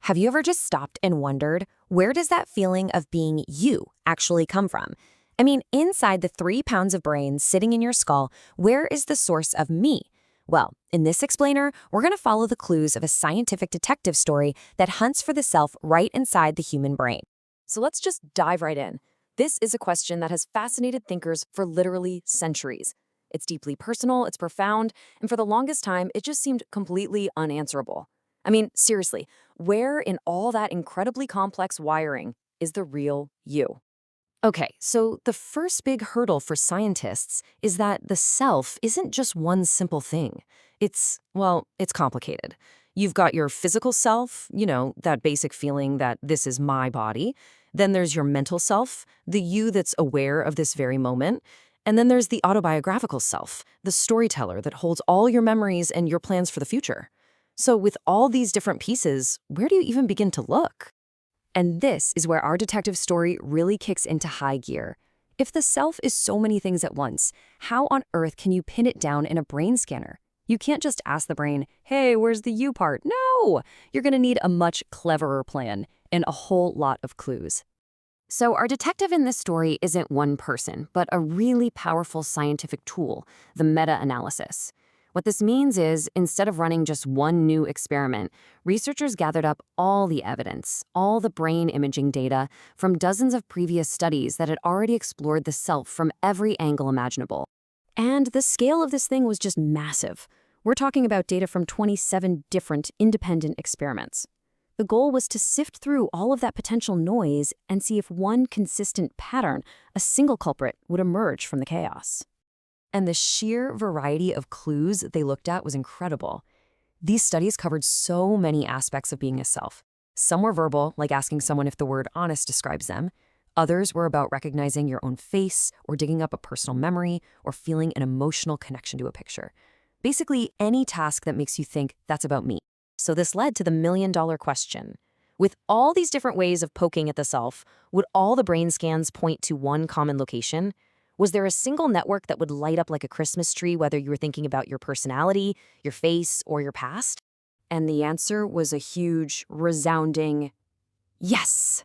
Have you ever just stopped and wondered, where does that feeling of being you actually come from? I mean, inside the 3 pounds of brain sitting in your skull, where is the source of me? Well, in this explainer, we're going to follow the clues of a scientific detective story that hunts for the self right inside the human brain. So let's just dive right in. This is a question that has fascinated thinkers for literally centuries. It's deeply personal, it's profound, and for the longest time, it just seemed completely unanswerable. I mean, seriously, where in all that incredibly complex wiring is the real you? Okay, so the first big hurdle for scientists is that the self isn't just one simple thing. It's complicated. You've got your physical self, that basic feeling that this is my body. Then there's your mental self, the you that's aware of this very moment. And then there's the autobiographical self, the storyteller that holds all your memories and your plans for the future. So with all these different pieces, where do you even begin to look? And this is where our detective story really kicks into high gear. If the self is so many things at once, how on earth can you pin it down in a brain scanner? You can't just ask the brain, hey, where's the you part? No! You're going to need a much cleverer plan and a whole lot of clues. So our detective in this story isn't one person, but a really powerful scientific tool, the meta-analysis. What this means is, instead of running just one new experiment, researchers gathered up all the evidence, all the brain imaging data from dozens of previous studies that had already explored the self from every angle imaginable. And the scale of this thing was just massive. We're talking about data from 27 different independent experiments. The goal was to sift through all of that potential noise and see if one consistent pattern, a single culprit, would emerge from the chaos. And the sheer variety of clues they looked at was incredible. These studies covered so many aspects of being a self. Some were verbal, like asking someone if the word honest describes them. Others were about recognizing your own face, or digging up a personal memory, or feeling an emotional connection to a picture. Basically, any task that makes you think, that's about me. So this led to the million-dollar question. With all these different ways of poking at the self, would all the brain scans point to one common location? Was there a single network that would light up like a Christmas tree, whether you were thinking about your personality, your face, or your past? And the answer was a huge, resounding yes!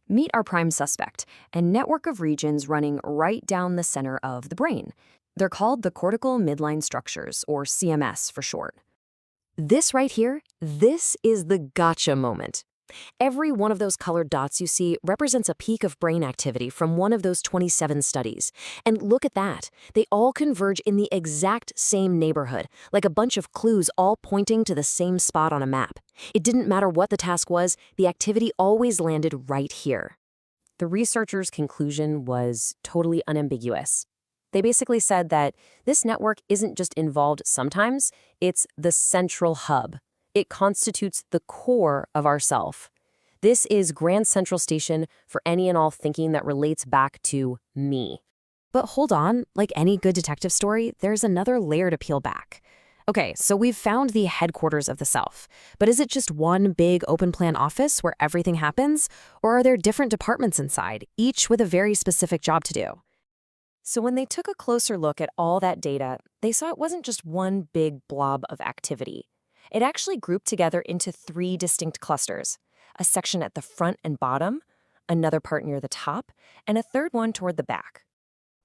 Meet our prime suspect, a network of regions running right down the center of the brain. They're called the cortical midline structures, or CMS for short. This right here, this is the gotcha moment. Every one of those colored dots you see represents a peak of brain activity from one of those 27 studies. And look at that. They all converge in the exact same neighborhood, like a bunch of clues all pointing to the same spot on a map. It didn't matter what the task was, the activity always landed right here. The researchers' conclusion was totally unambiguous. They basically said that this network isn't just involved sometimes, it's the central hub. It constitutes the core of our self. This is Grand Central Station for any and all thinking that relates back to me. But hold on, like any good detective story, there's another layer to peel back. Okay, so we've found the headquarters of the self, but is it just one big open plan office where everything happens? Or are there different departments inside, each with a very specific job to do? So when they took a closer look at all that data, they saw it wasn't just one big blob of activity. It actually grouped together into 3 distinct clusters, a section at the front and bottom, another part near the top, and a third one toward the back.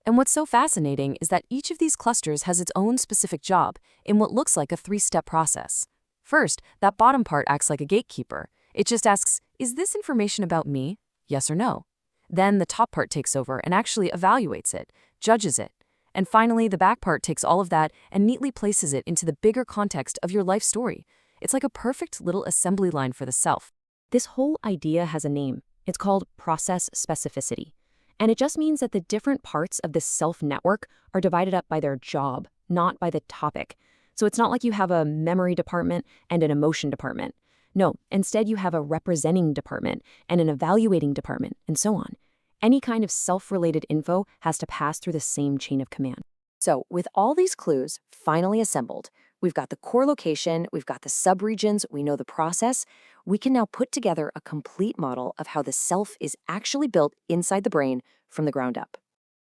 And what's so fascinating is that each of these clusters has its own specific job in what looks like a 3-step process. First, that bottom part acts like a gatekeeper. It just asks, is this information about me? Yes or no? Then the top part takes over and actually evaluates it, judges it. And finally, the back part takes all of that and neatly places it into the bigger context of your life story. It's like a perfect little assembly line for the self. This whole idea has a name. It's called process specificity. And it just means that the different parts of this self network are divided up by their job, not by the topic. So it's not like you have a memory department and an emotion department. No, instead you have a representing department and an evaluating department, and so on. Any kind of self-related info has to pass through the same chain of command. So with all these clues finally assembled, we've got the core location, we've got the subregions, we know the process, we can now put together a complete model of how the self is actually built inside the brain from the ground up.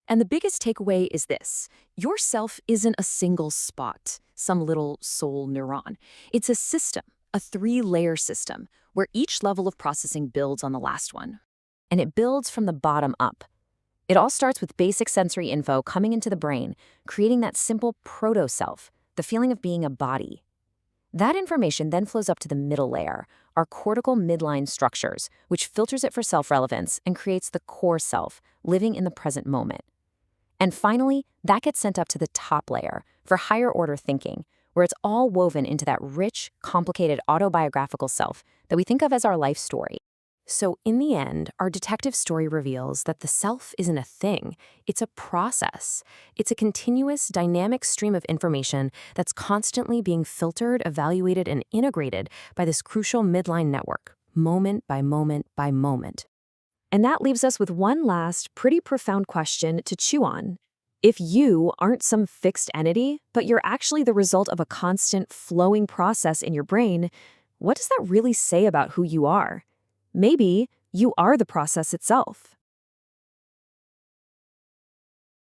And the biggest takeaway is this: your self isn't a single spot, some little soul neuron. It's a system, a three-layer system where each level of processing builds on the last one. And it builds from the bottom up. It all starts with basic sensory info coming into the brain, creating that simple proto-self, the feeling of being a body. That information then flows up to the middle layer, our cortical midline structures, which filters it for self-relevance and creates the core self, living in the present moment. And finally, that gets sent up to the top layer for higher order thinking, where it's all woven into that rich, complicated autobiographical self that we think of as our life story. So in the end, our detective story reveals that the self isn't a thing, it's a process. It's a continuous, dynamic stream of information that's constantly being filtered, evaluated, and integrated by this crucial midline network, moment by moment by moment. And that leaves us with one last, pretty profound question to chew on. If you aren't some fixed entity, but you're actually the result of a constant flowing process in your brain, what does that really say about who you are? Maybe you are the process itself.